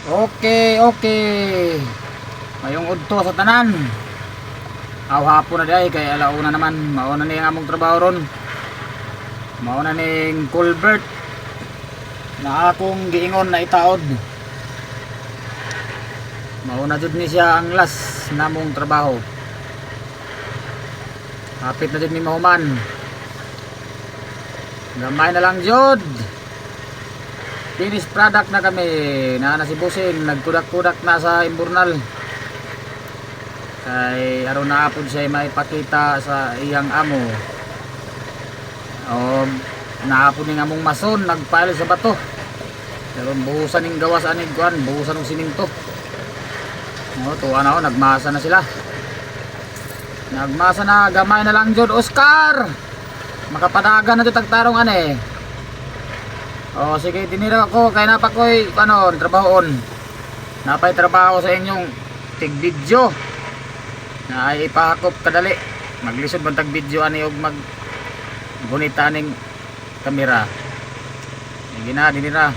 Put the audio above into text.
Okay, okay. Mayong udto sa tanan. Aw hapon na day kay alauna naman. Mauna ni ang among trabaho ron. Mauna ning culvert na akong giingon na itaod. Mauna jud ni siya ang last namong trabaho. Hapit na jud ni mahuman. Gamay na lang jud. Finished product na kami. Na si Busing nagkudak-kudak na sa imburnal. Kay aron na apod siya maipakita sa iyang amo. O naapod ning among mason nagpile sa bato. Pero buhusan ning gawas anig kuan, buhusan ng siminto. O tuwa na nagmasa na sila. Nagmasa na, gamay na lang jud Oscar. Makapadagan na jud tagtarong ane. O sige, dinira ako kay napakoy trabahoon. Napay trabaho sa inyong tig video. Na ay ipahakop kadali. Maglisod man tag video ani og mag gunita ning kamera. Sige na, dinira.